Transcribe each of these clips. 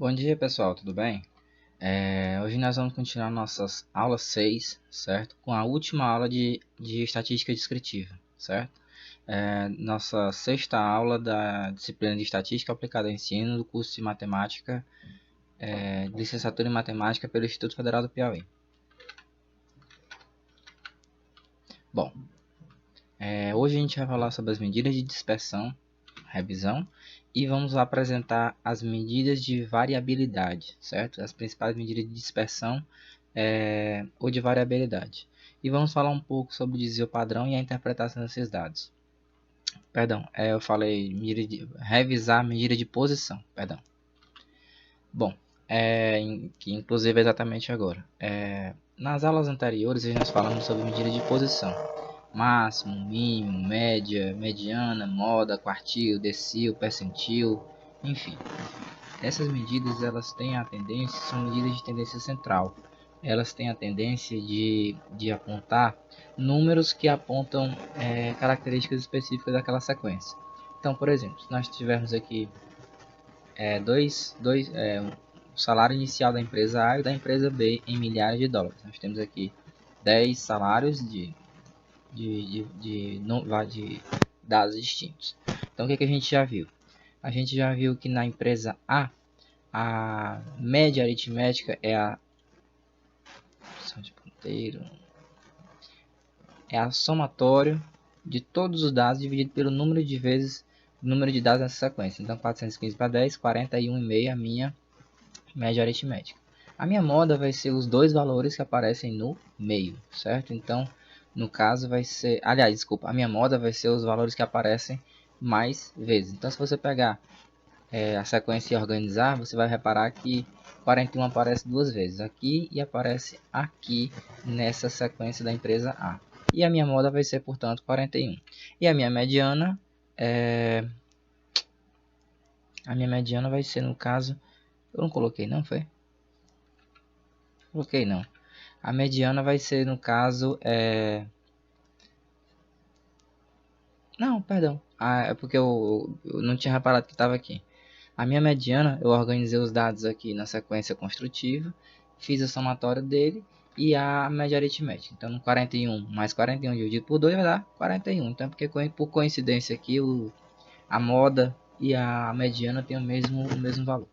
Bom dia pessoal, tudo bem? Hoje nós vamos continuar nossas aulas 6, certo? Com a última aula de estatística descritiva, certo? Nossa sexta aula da disciplina de estatística aplicada ao ensino do curso de matemática, de licenciatura em matemática pelo Instituto Federal do Piauí. Bom, hoje a gente vai falar sobre as medidas de dispersão, revisão, e vamos apresentar as medidas de variabilidade, certo? As principais medidas de dispersão ou de variabilidade. E vamos falar um pouco sobre o desvio padrão e a interpretação desses dados. Perdão, eu falei revisar a medida de posição, perdão. Bom, que inclusive é exatamente agora. Nas aulas anteriores nós falamos sobre medida de posição. Máximo, mínimo, média, mediana, moda, quartil, decil, percentil, enfim. Essas medidas elas têm a tendência, são medidas de tendência central. Elas têm a tendência de apontar números que apontam características específicas daquela sequência. Então, por exemplo, se nós tivermos aqui o salário inicial da empresa A e da empresa B em milhares de dólares. Nós temos aqui 10 salários de dados distintos. Então, o que a gente já viu? A gente já viu que na empresa a média aritmética é a somatório de todos os dados dividido pelo número de vezes o número de dados nessa sequência. Então, 415 para 10, 41,5 a minha média aritmética. A minha moda vai ser os dois valores que aparecem no meio, certo? Então, no caso vai ser... Aliás, desculpa, a minha moda vai ser os valores que aparecem mais vezes. Então, se você pegar a sequência e organizar, você vai reparar que 41 aparece duas vezes aqui e aparece aqui nessa sequência da empresa A. E a minha moda vai ser, portanto, 41. E a minha mediana vai ser, no caso... Eu não coloquei, não foi? Coloquei, não. A mediana vai ser, no caso, Não, perdão. É porque eu não tinha reparado que estava aqui. A minha mediana, eu organizei os dados aqui na sequência construtiva, fiz o somatório dele e a média aritmética. Então, no 41 mais 41 dividido por 2 vai dar 41. Então, porque por coincidência aqui, a moda e a mediana têm o mesmo valor.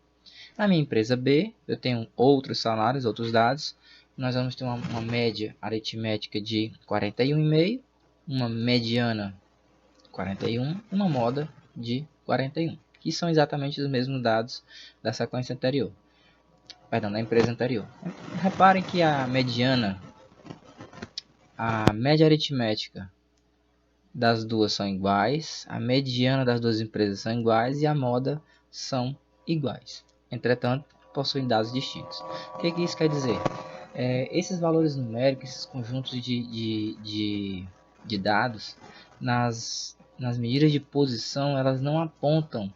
Na minha empresa B, eu tenho outros salários, outros dados. Nós vamos ter uma média aritmética de 41,5, uma mediana 41, uma moda de 41, que são exatamente os mesmos dados da sequência anterior, perdão, da empresa anterior. Reparem que a média aritmética das duas são iguais, a mediana das duas empresas são iguais e a moda são iguais. Entretanto, possuem dados distintos. O que isso quer dizer? Esses valores numéricos, esses conjuntos de dados, nas medidas de posição, elas não apontam,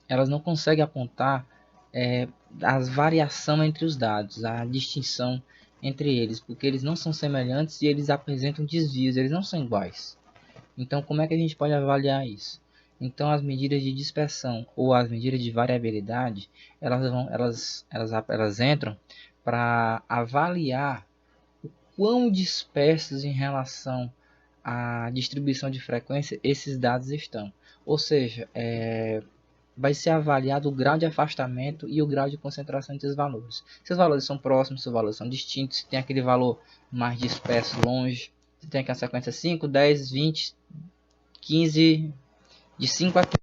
elas não conseguem apontar a variação entre os dados, a distinção entre eles, porque eles não são semelhantes e eles apresentam desvios, eles não são iguais. Então, como é que a gente pode avaliar isso? Então, as medidas de dispersão ou as medidas de variabilidade, elas entram para avaliar o quão dispersos em relação à distribuição de frequência esses dados estão. Ou seja, vai ser avaliado o grau de afastamento e o grau de concentração entre os valores. Se os valores são próximos, se os valores são distintos, se tem aquele valor mais disperso longe, se tem aquela sequência 5, 10, 20, 15, de 5 a 15.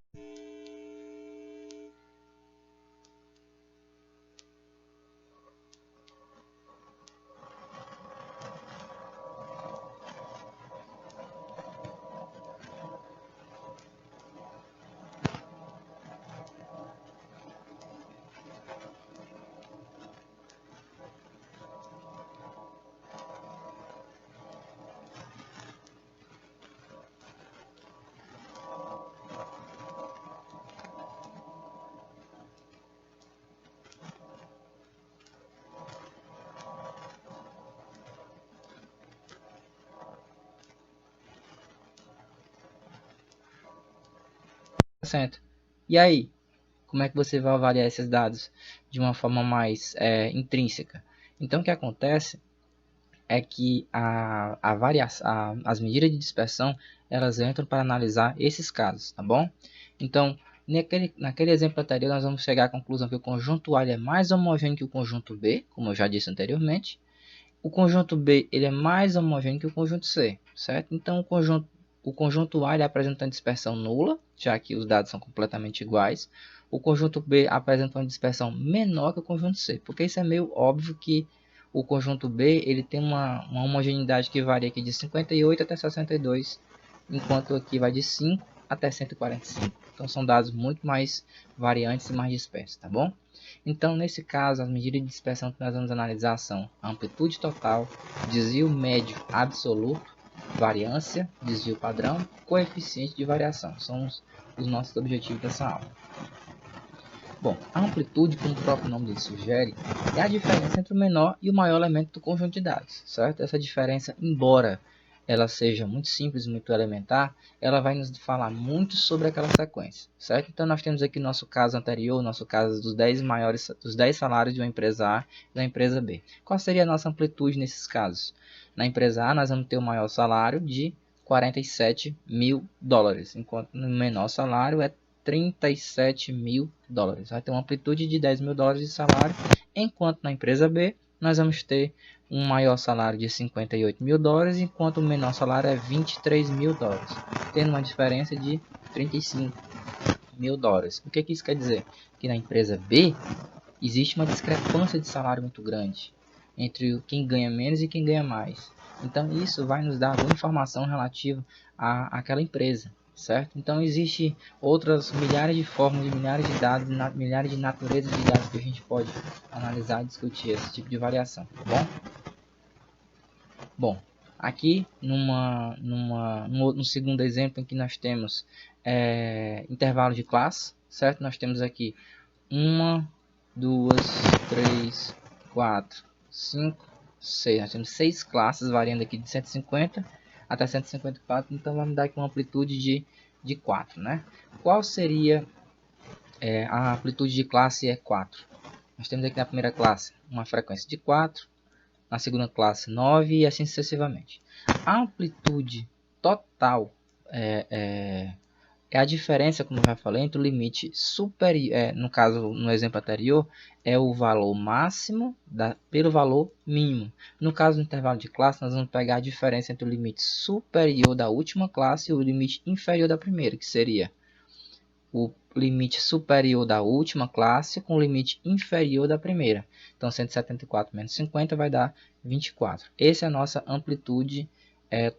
E aí, como é que você vai avaliar esses dados de uma forma mais intrínseca? Então, o que acontece é que as medidas de dispersão, elas entram para analisar esses casos, tá bom? Então, naquele exemplo anterior, nós vamos chegar à conclusão que o conjunto A é mais homogêneo que o conjunto B, como eu já disse anteriormente. O conjunto B ele é mais homogêneo que o conjunto C, certo? Então, o conjunto A ele apresenta uma dispersão nula, já que os dados são completamente iguais. O conjunto B apresenta uma dispersão menor que o conjunto C, porque isso é meio óbvio que o conjunto B ele tem uma homogeneidade que varia aqui de 58 até 62, enquanto aqui vai de 5 até 145. Então, são dados muito mais variantes e mais dispersos, tá bom? Então, nesse caso, as medidas de dispersão que nós vamos analisar são amplitude total, desvio médio absoluto, variância, desvio padrão, coeficiente de variação. São os nossos objetivos dessa aula. Bom, a amplitude, como o próprio nome dele sugere, é a diferença entre o menor e o maior elemento do conjunto de dados, certo? Essa diferença, embora ela seja muito simples, muito elementar, ela vai nos falar muito sobre aquela sequência, certo? Então, nós temos aqui nosso caso anterior, nosso caso dos 10 salários de uma empresa A e da empresa B. Qual seria a nossa amplitude nesses casos? Na empresa A, nós vamos ter o maior salário de 47 mil dólares, enquanto no menor salário é 37 mil dólares. Vai ter uma amplitude de 10 mil dólares de salário, enquanto na empresa B nós vamos ter um maior salário de 58 mil dólares, enquanto o menor salário é 23 mil dólares, tendo uma diferença de 35 mil dólares. O que isso quer dizer? Que na empresa B existe uma discrepância de salário muito grande entre quem ganha menos e quem ganha mais. Então isso vai nos dar alguma informação relativa àquela empresa, certo? Então existe outras milhares de formas, de milhares de dados, milhares de naturezas de dados que a gente pode analisar e discutir esse tipo de variação, tá bom? Bom, aqui no segundo exemplo em que nós temos intervalo de classe, certo? Nós temos aqui 1, 2, 3, 4, 5, 6. Nós temos 6 classes variando aqui de 150 até 154, então vamos dar aqui uma amplitude de 4, né? Qual seria a amplitude de classe? É 4. Nós temos aqui na primeira classe uma frequência de 4, na segunda classe 9 e assim sucessivamente. A amplitude total é a diferença, como eu já falei, entre o limite superior, no caso, no exemplo anterior, é o valor máximo pelo valor mínimo. No caso do intervalo de classe, nós vamos pegar a diferença entre o limite superior da última classe e o limite inferior da primeira, que seria o limite superior da última classe com o limite inferior da primeira. Então, 174 menos 50 vai dar 24. Essa é a nossa amplitude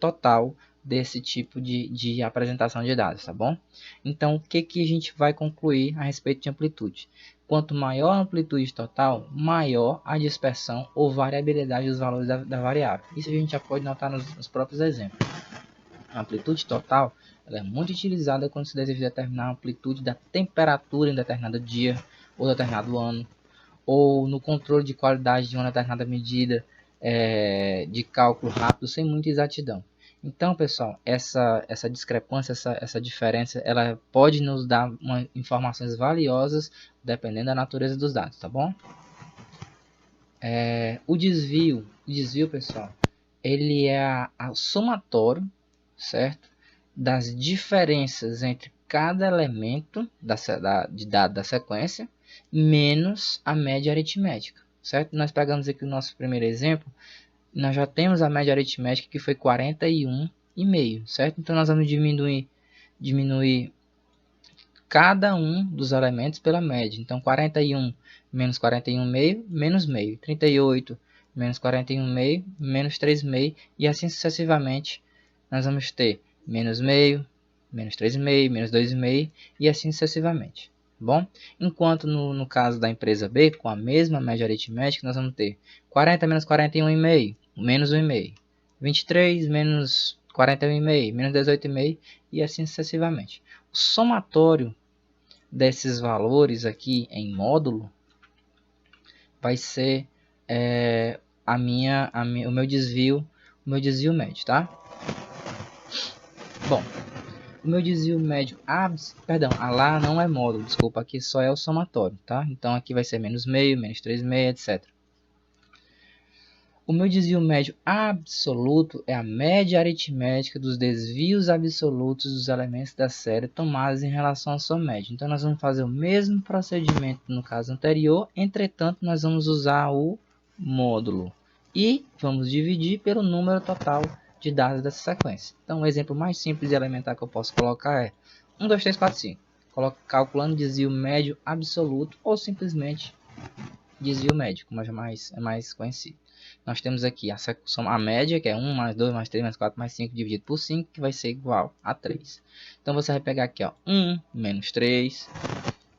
total desse tipo de apresentação de dados, tá bom? Então, o que a gente vai concluir a respeito de amplitude? Quanto maior a amplitude total, maior a dispersão ou variabilidade dos valores da variável. Isso a gente já pode notar nos próprios exemplos. A amplitude total ela é muito utilizada quando se deseja determinar a amplitude da temperatura em determinado dia ou determinado ano, ou no controle de qualidade de uma determinada medida de cálculo rápido sem muita exatidão. Então, pessoal, essa discrepância, essa diferença, ela pode nos dar informações valiosas dependendo da natureza dos dados, tá bom? O desvio, pessoal, ele é o somatório, certo? Das diferenças entre cada elemento de dado da sequência menos a média aritmética, certo? Nós pegamos aqui o nosso primeiro exemplo, nós já temos a média aritmética que foi 41,5, certo? Então nós vamos diminuir cada um dos elementos pela média. Então 41 menos 41,5 menos meio, 38 menos 41,5 menos 3,5 e assim sucessivamente. Nós vamos ter menos meio, menos 3,5, menos 2,5 e assim sucessivamente. Bom, enquanto no caso da empresa B, com a mesma média aritmética, nós vamos ter 40 menos 41,5, menos 1,5, 23 menos 41,5, menos 18,5 e assim sucessivamente. O somatório desses valores aqui em módulo vai ser o meu desvio médio, tá? Bom, o meu desvio médio, perdão, a lá não é módulo, desculpa, aqui só é o somatório, tá? Então aqui vai ser menos meio, menos 3,5, etc. O meu desvio médio absoluto é a média aritmética dos desvios absolutos dos elementos da série tomados em relação à sua média. Então nós vamos fazer o mesmo procedimento no caso anterior, entretanto nós vamos usar o módulo e vamos dividir pelo número total de dados dessa sequência. Então o exemplo mais simples e elementar que eu posso colocar é 1, 2, 3, 4, 5. Calculando desvio médio absoluto ou simplesmente desvio médio, como é mais conhecido. Nós temos aqui a média, que é 1 mais 2 mais 3 mais 4 mais 5 dividido por 5, que vai ser igual a 3. Então você vai pegar aqui, ó, 1 menos 3,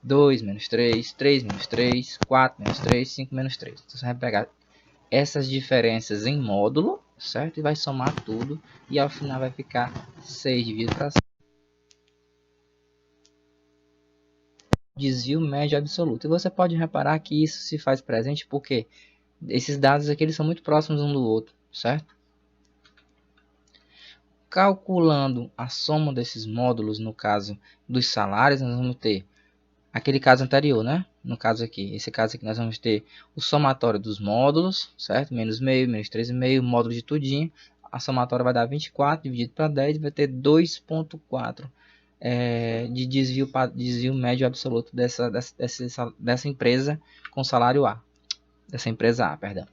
2 menos 3, 3 menos 3, 4 menos 3, 5 menos 3. Então você vai pegar essas diferenças em módulo, certo? E vai somar tudo e ao final vai ficar 6 dividido para 5. Desvio médio absoluto. E você pode reparar que isso se faz presente porque esses dados aqui eles são muito próximos um do outro, certo? Calculando a soma desses módulos, no caso dos salários, nós vamos ter aquele caso anterior, né? No caso aqui, esse caso aqui nós vamos ter o somatório dos módulos, certo? Menos meio, menos 3,5, módulo de tudinho. A somatória vai dar 24, dividido para 10, vai ter 2,4 de desvio médio absoluto dessa empresa com salário A. Dessa empresa A, perdão.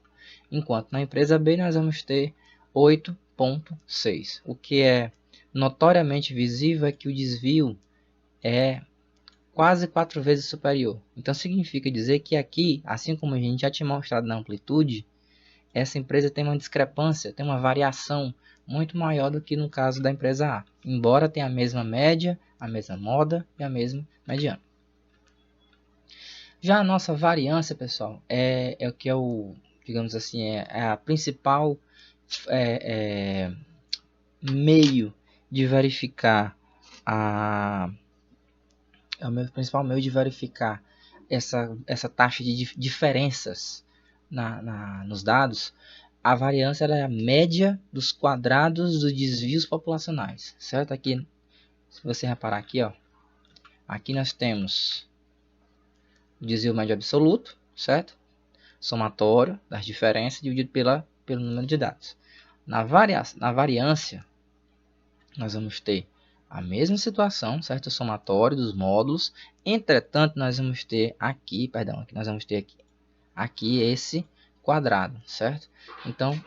Enquanto na empresa B nós vamos ter 8,6. O que é notoriamente visível é que o desvio é quase 4 vezes superior. Então significa dizer que aqui, assim como a gente já tinha mostrado na amplitude, essa empresa tem uma discrepância, tem uma variação muito maior do que no caso da empresa A, embora tenha a mesma média, a mesma moda e a mesma mediana. Já a nossa variância, pessoal, é o que é o, digamos assim, é a principal meio de verificar é o meu principal meio de verificar essa taxa de diferenças nos dados. A variância ela é a média dos quadrados dos desvios populacionais, certo? Aqui, se você reparar aqui, ó, aqui nós temos o desvio médio absoluto, certo? Somatório das diferenças dividido pelo número de dados. Na variância, nós vamos ter a mesma situação, certo? O somatório dos módulos. Entretanto, nós vamos ter aqui, aqui nós vamos ter aqui esse quadrado, certo? Então,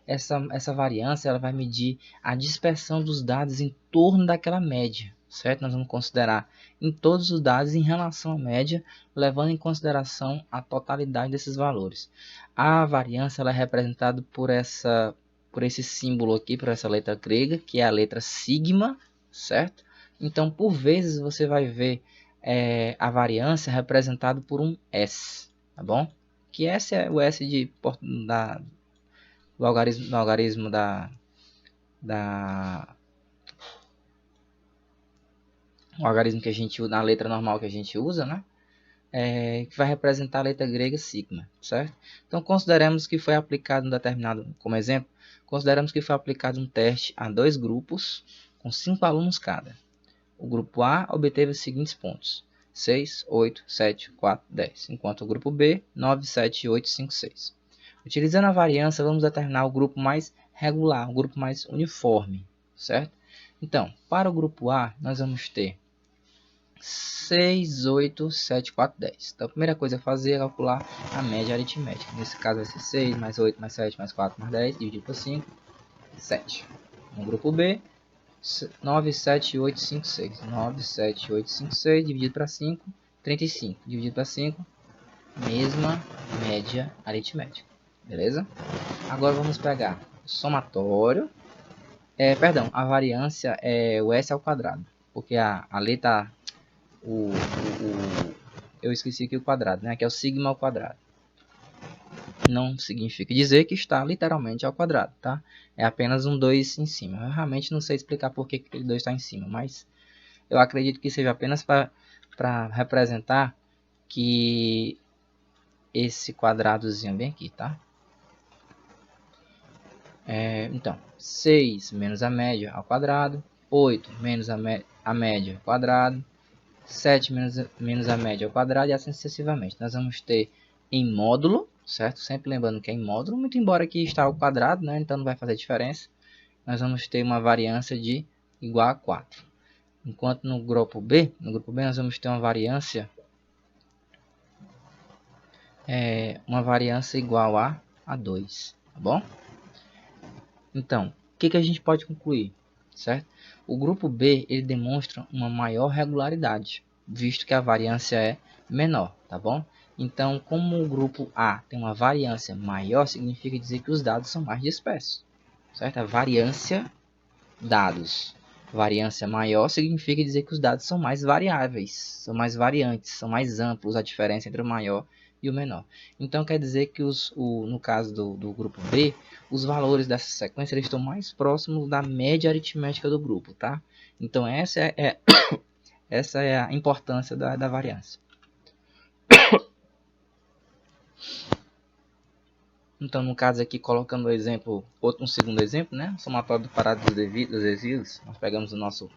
essa variância ela vai medir a dispersão dos dados em torno daquela média, certo? Nós vamos considerar em todos os dados em relação à média, levando em consideração a totalidade desses valores. A variância ela é representada por esse símbolo aqui, por essa letra grega, que é a letra sigma, certo? Então, por vezes, você vai ver a variância representada por um S, tá bom? Que S é o S do algarismo o algarismo que a gente usa, na letra normal que a gente usa, né? Que vai representar a letra grega sigma, certo? Então, consideremos que foi aplicado um determinado, como exemplo, consideramos que foi aplicado um teste a 2 grupos, com 5 alunos cada. O grupo A obteve os seguintes pontos: 6, 8, 7, 4, 10, enquanto o grupo B, 9, 7, 8, 5, 6. Utilizando a variância, vamos determinar o grupo mais regular, o grupo mais uniforme, certo? Então, para o grupo A, nós vamos ter 6, 8, 7, 4, 10. Então, a primeira coisa a fazer é calcular a média aritmética. Nesse caso vai ser 6, mais 8, mais 7, mais 4, mais 10, dividido por 5, 7. No grupo B, 9, 7, 8, 5, 6. 9, 7, 8, 5, 6, dividido para 5, 35. Dividido para 5, mesma média aritmética. Beleza? Agora vamos pegar o somatório. Perdão, a variância é o S ao quadrado. Porque a letra... eu esqueci aqui o quadrado, né? Que é o sigma ao quadrado. Não significa dizer que está literalmente ao quadrado, tá? É apenas um 2 em cima. Eu realmente não sei explicar por que aquele 2 está em cima, mas eu acredito que seja apenas para representar que esse quadradozinho bem aqui, tá? Então, 6 menos a média ao quadrado, 8 menos a média ao quadrado, 7 menos a média ao quadrado e assim sucessivamente. Nós vamos ter em módulo, certo? Sempre lembrando que é em módulo, muito embora aqui está ao quadrado, né? Então não vai fazer diferença. Nós vamos ter uma variância de igual a 4. Enquanto no grupo B nós vamos ter uma variância igual a 2, tá bom? Então, o que a gente pode concluir, certo? O grupo B ele demonstra uma maior regularidade, visto que a variância é menor, tá bom? Então, como o grupo A tem uma variância maior, significa dizer que os dados são mais dispersos, certo? A variância dados, variância maior, significa dizer que os dados são mais variáveis, são mais variantes, são mais amplos, a diferença entre o maior e o menor. Então quer dizer que no caso do grupo B, os valores dessa sequência eles estão mais próximos da média aritmética do grupo, tá? Então essa é a importância da variância. Então, no caso aqui, colocando um segundo exemplo, né? Somatório do parado dos resíduos, nós pegamos o nosso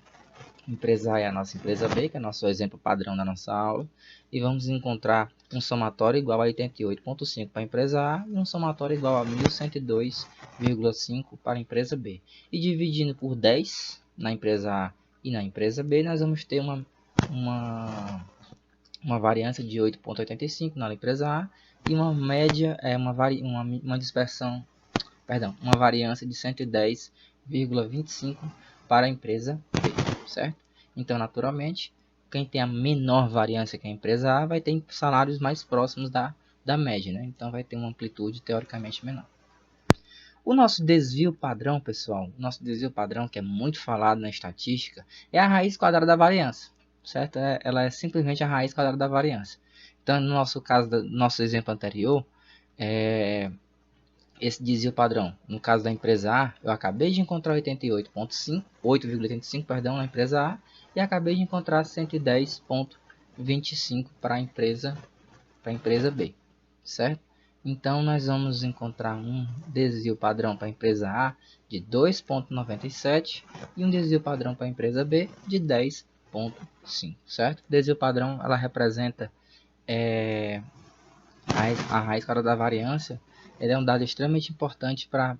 empresa A e a nossa empresa B, que é nosso exemplo padrão da nossa aula, e vamos encontrar um somatório igual a 88,5 para a empresa A e um somatório igual a 1102,5 para a empresa B. E dividindo por 10 na empresa A e na empresa B, nós vamos ter uma variância de 8,85 na empresa A e uma média, uma dispersão, perdão, uma variância de 110,25 para a empresa B, certo? Então, naturalmente, quem tem a menor variância que a empresa A vai ter salários mais próximos da média, né? Então, vai ter uma amplitude teoricamente menor. O nosso desvio padrão, pessoal, o nosso desvio padrão, que é muito falado na estatística, é a raiz quadrada da variância, certo? Ela é simplesmente a raiz quadrada da variância. Então, no nosso caso, nosso exemplo anterior, esse desvio padrão, no caso da empresa A, eu acabei de encontrar 8,85, perdão, na empresa A, e acabei de encontrar 110,25 para a empresa B, certo? Então, nós vamos encontrar um desvio padrão para a empresa A de 2,97 e um desvio padrão para a empresa B de 10,5, certo? Desvio padrão, ela representa a raiz quadrada da variância. Ele é um dado extremamente importante para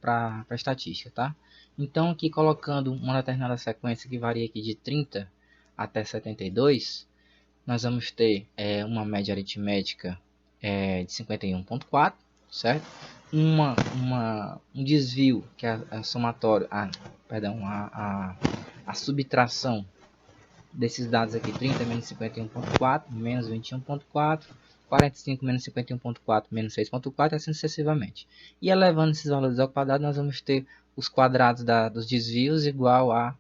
a estatística, tá? Então, aqui colocando uma determinada sequência que varia aqui de 30 até 72, nós vamos ter uma média aritmética de 51,4, certo? Um desvio, que é a somatório, a subtração desses dados aqui, 30 menos 51,4, menos 21,4, 45 menos 51,4, menos 6,4, assim sucessivamente. E elevando esses valores ao quadrado, nós vamos ter os quadrados dos desvios igual a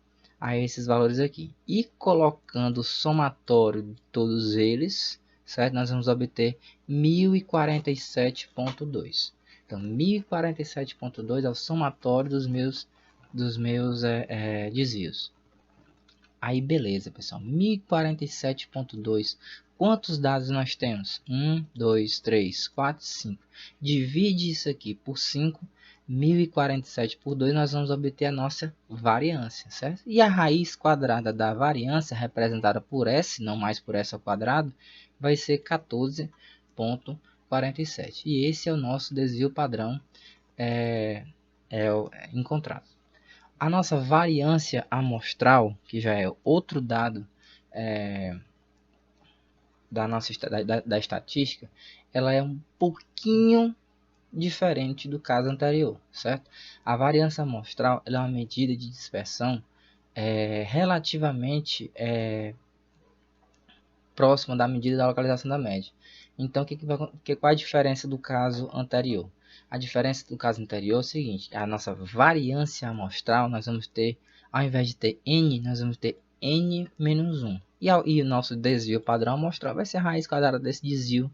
esses valores aqui. E colocando o somatório de todos eles, certo? Nós vamos obter 1047,2. Então, 1047,2 é o somatório dos meus desvios. Aí beleza, pessoal, 1047,2. Quantos dados nós temos? 1, 2, 3, 4, 5. Divide isso aqui por 5. 1047 por 2, nós vamos obter a nossa variância, certo? E a raiz quadrada da variância, representada por S, não mais por S ao quadrado, vai ser 14,47. E esse é o nosso desvio padrão encontrado. A nossa variância amostral, que já é outro dado da estatística, ela é um pouquinho diferente do caso anterior, certo? A variância amostral ela é uma medida de dispersão relativamente próxima da medida da localização da média. Então, qual é a diferença do caso anterior? A diferença do caso anterior é o seguinte: a nossa variância amostral, nós vamos ter, ao invés de ter n, nós vamos ter n menos 1. E o nosso desvio padrão amostral vai ser a raiz quadrada desse desvio,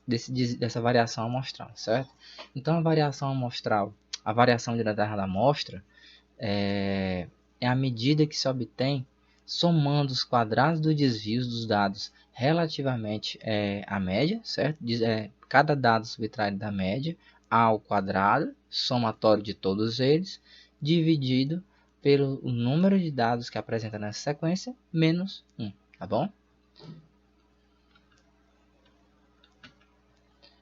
dessa variação amostral, certo? Então, a variação amostral, a variação de determinada amostra, é a medida que se obtém somando os quadrados dos desvios dos dados relativamente à média, certo? Cada dado subtraído da média ao quadrado, somatório de todos eles, dividido pelo número de dados que apresenta nessa sequência, menos 1, tá bom?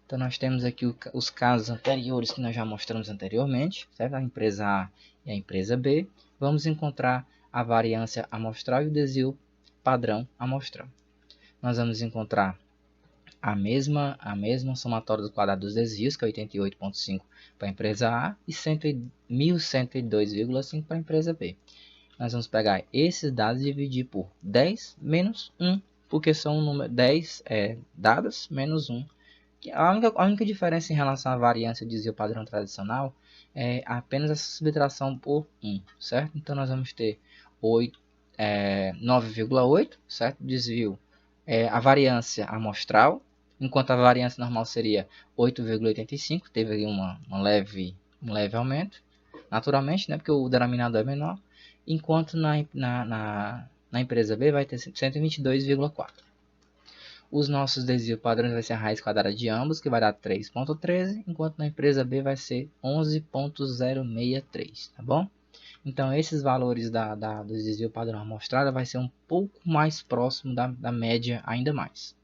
Então, nós temos aqui os casos anteriores que nós já mostramos anteriormente, certo? A empresa A e a empresa B. Vamos encontrar a variância amostral e o desvio padrão amostral. Nós vamos encontrar a mesma somatória do quadrado dos desvios, que é 88,5 para a empresa A e 1102,5 para a empresa B. Nós vamos pegar esses dados e dividir por 10 menos 1, porque são um número 10 dados menos 1. A única diferença em relação à variância e desvio padrão tradicional é apenas essa subtração por 1, certo? Então, nós vamos ter 9,8, certo? Desvio, a variância amostral, enquanto a variância normal seria 8,85, teve aí um leve aumento, naturalmente, né? Porque o denominador é menor, enquanto na empresa B vai ter 122,4. Os nossos desvios padrões vai ser a raiz quadrada de ambos, que vai dar 3,13, enquanto na empresa B vai ser 11,063, tá bom? Então, esses valores do desvio padrão amostrado vai ser um pouco mais próximo da média ainda mais.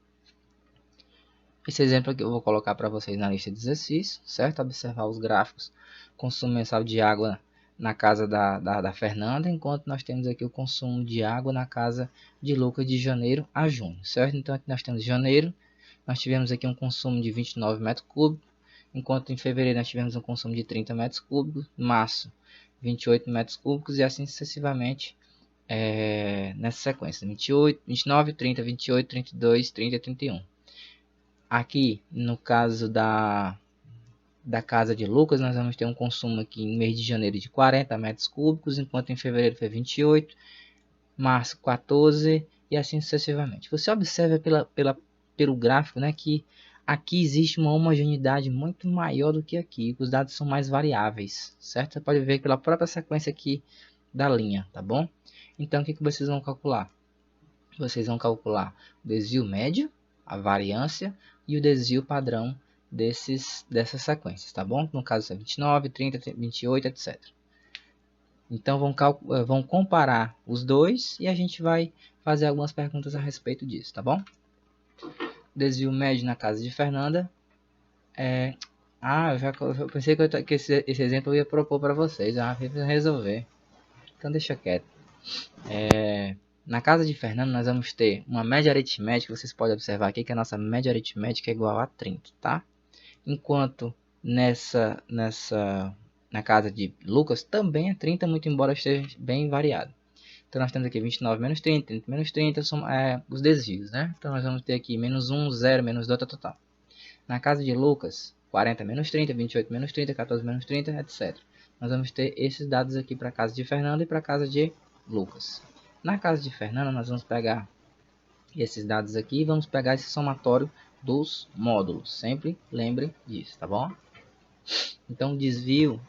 Esse exemplo aqui eu vou colocar para vocês na lista de exercícios, certo? Observar os gráficos, consumo mensal de água na casa da Fernanda, enquanto nós temos aqui o consumo de água na casa de Lucas de janeiro a junho, certo? Então aqui nós temos janeiro, nós tivemos aqui um consumo de 29 metros cúbicos, enquanto em fevereiro nós tivemos um consumo de 30 metros cúbicos, março 28 metros cúbicos e assim sucessivamente nessa sequência, 28, 29, 30, 28, 32, 30 e 31. Aqui no caso da casa de Lucas, nós vamos ter um consumo aqui em mês de janeiro de 40 metros cúbicos, enquanto em fevereiro foi 28, março 14 e assim sucessivamente. Você observa pelo gráfico, né, que aqui existe uma homogeneidade muito maior do que aqui, os dados são mais variáveis, certo? Você pode ver pela própria sequência aqui da linha, tá bom? Então, o que vocês vão calcular? Vocês vão calcular o desvio médio, a variância e o desvio padrão dessas sequências, tá bom? No caso é 29, 30, 28, etc. Então vão comparar os dois e a gente vai fazer algumas perguntas a respeito disso, tá bom? Desvio médio na casa de Fernanda eu pensei que esse exemplo eu ia propor para vocês. Resolver. Então deixa quieto. Na casa de Fernando nós vamos ter uma média aritmética. Vocês podem observar aqui que a nossa média aritmética é igual a 30, tá? Enquanto na casa de Lucas também é 30, muito embora esteja bem variado. Então nós temos aqui 29 menos 30, 30 menos 30, são os desvios, né? Então nós vamos ter aqui menos 1, 0, menos 2, total. Na casa de Lucas, 40 menos 30, 28 menos 30, 14 menos 30, etc. Nós vamos ter esses dados aqui para a casa de Fernando e para a casa de Lucas. Na casa de Fernando nós vamos pegar esses dados aqui e vamos pegar esse somatório dos módulos. Sempre lembre disso, tá bom? Então o desvio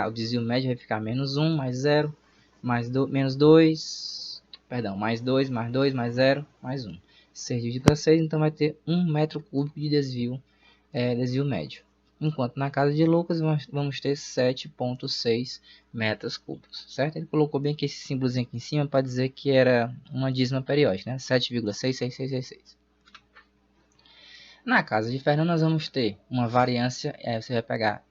o desvio médio vai ficar menos 1, mais 0, menos 2, mais 2, mais 2, mais 0, mais 1. 6 dividido para 6, então vai ter 1 metro cúbico de desvio médio. Enquanto na casa de Lucas vamos ter 7,6 metros cúbicos, certo? Ele colocou bem aqui esse símbolozinho aqui em cima para dizer que era uma dízima periódica, né? 7,66666. Na casa de Fernando nós vamos ter uma variância, você vai pegar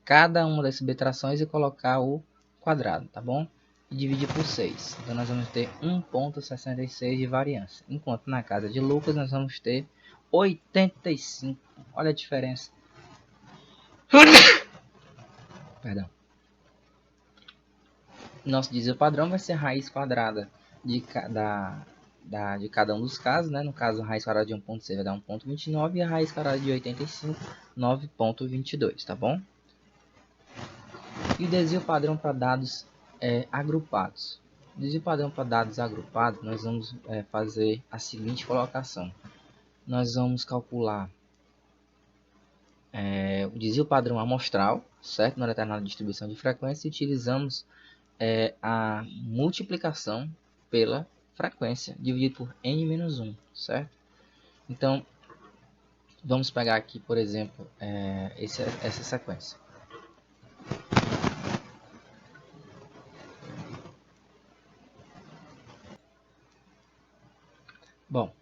cada uma das subtrações e colocar o quadrado, tá bom? E dividir por 6. Então nós vamos ter 1,66 de variância. Enquanto na casa de Lucas nós vamos ter 85. Olha a diferença. Perdão. Nosso desvio padrão vai ser a raiz quadrada de cada um dos casos, né? No caso, a raiz quadrada de 1,6 vai dar 1,29 e a raiz quadrada de 85, 9,22, tá bom? E o desvio padrão para dados agrupados. O desvio padrão para dados agrupados, nós vamos fazer a seguinte colocação. Nós vamos calcular o desvio padrão amostral, certo? Na determinada distribuição de frequência, e utilizamos a multiplicação pela frequência, dividido por n-1, certo? Então, vamos pegar aqui, por exemplo, essa sequência. Bom,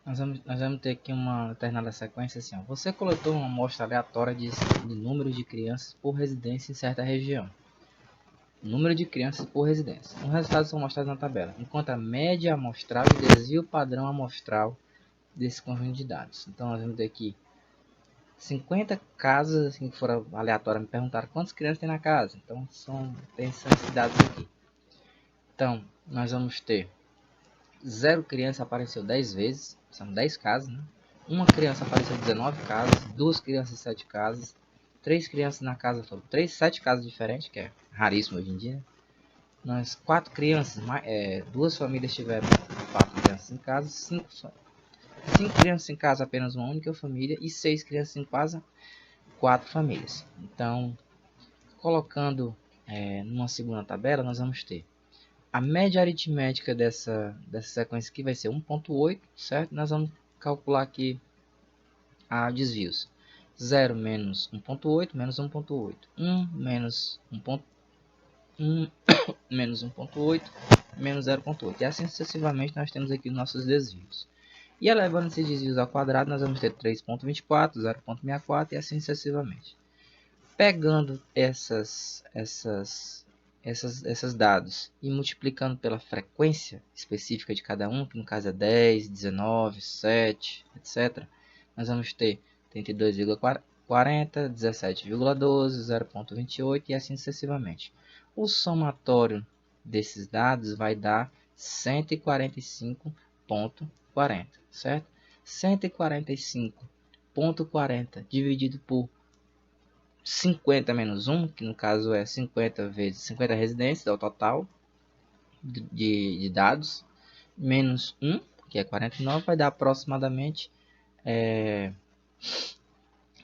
nós vamos ter aqui uma determinada sequência assim, ó. Você coletou uma amostra aleatória de número de crianças por residência em certa região. Número de crianças por residência. Os resultados são mostrados na tabela, enquanto a média amostral e o desvio padrão amostral desse conjunto de dados. Então nós vamos ter aqui 50 casas assim, que foram aleatórias, me perguntaram quantas crianças tem na casa. Então tem esses dados aqui. Então nós vamos ter 0 criança apareceu 10 vezes, são 10 casas, né? Uma criança apareceu 19 casas, 2 crianças 7 casas, 3 crianças na casa, foram 7 casas diferentes, que é raríssimo hoje em dia. Nós 4 crianças, 2 famílias tiveram 4 crianças em casa, 5 crianças em casa, apenas uma única família, e 6 crianças em casa, 4 famílias. Então, colocando numa segunda tabela, nós vamos ter a média aritmética dessa sequência aqui vai ser 1.8, certo? Nós vamos calcular aqui a desvios. 0 menos 1.8 menos 1.8. 1 menos 1.1 menos 1.8 menos 0.8. E assim sucessivamente nós temos aqui os nossos desvios. E elevando esses desvios ao quadrado, nós vamos ter 3.24, 0.64 e assim sucessivamente. Pegando esses dados e multiplicando pela frequência específica de cada um, que no caso é 10, 19, 7, etc., nós vamos ter 32,40, 17,12, 0,28 e assim sucessivamente. O somatório desses dados vai dar 145,40, certo? 145,40 dividido por 50 menos 1, que no caso é 50 vezes 50 residências, é o total de dados, menos 1, que é 49, vai dar aproximadamente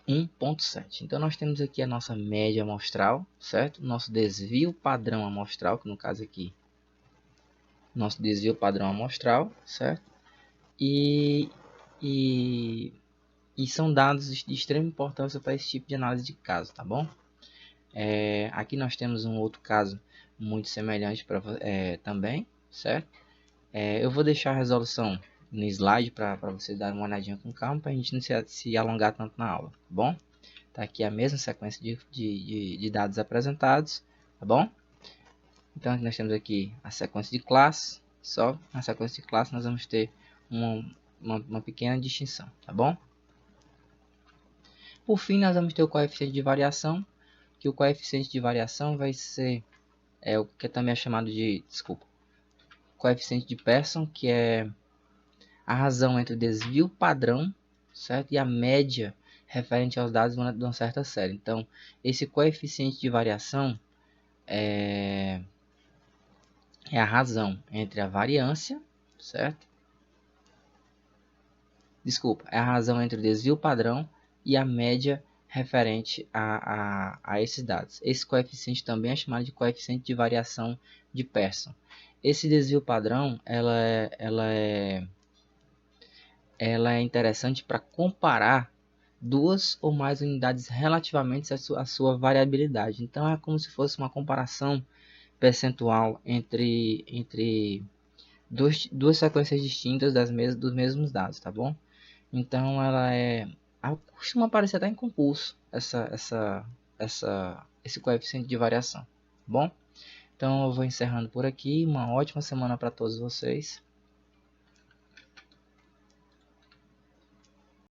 1.7. Então nós temos aqui a nossa média amostral, certo? Nosso desvio padrão amostral, que no caso aqui, nosso desvio padrão amostral, certo? E são dados de extrema importância para esse tipo de análise de caso, tá bom? Aqui nós temos um outro caso muito semelhante também, certo? Eu vou deixar a resolução no slide para vocês darem uma olhadinha com calma, para a gente não se alongar tanto na aula, tá bom? Tá aqui a mesma sequência de dados apresentados, tá bom? Então nós temos aqui a sequência de classe, só na sequência de classe nós vamos ter uma pequena distinção, tá bom? Por fim, nós vamos ter o coeficiente de variação, que o coeficiente de variação vai ser o que também é chamado de, coeficiente de Pearson, que é a razão entre o desvio padrão, certo? E a média referente aos dados de uma certa série. Então, esse coeficiente de variação é a razão entre a variância, certo? É a razão entre o desvio padrão e a média referente a esses dados. Esse coeficiente também é chamado de coeficiente de variação de Pearson. Esse desvio padrão ela é interessante para comparar duas ou mais unidades relativamente à sua variabilidade. Então é como se fosse uma comparação percentual entre duas sequências distintas dos mesmos dados, tá bom? Então costuma aparecer até em concurso esse coeficiente de variação, tá bom? Então eu vou encerrando por aqui. Uma ótima semana para todos vocês.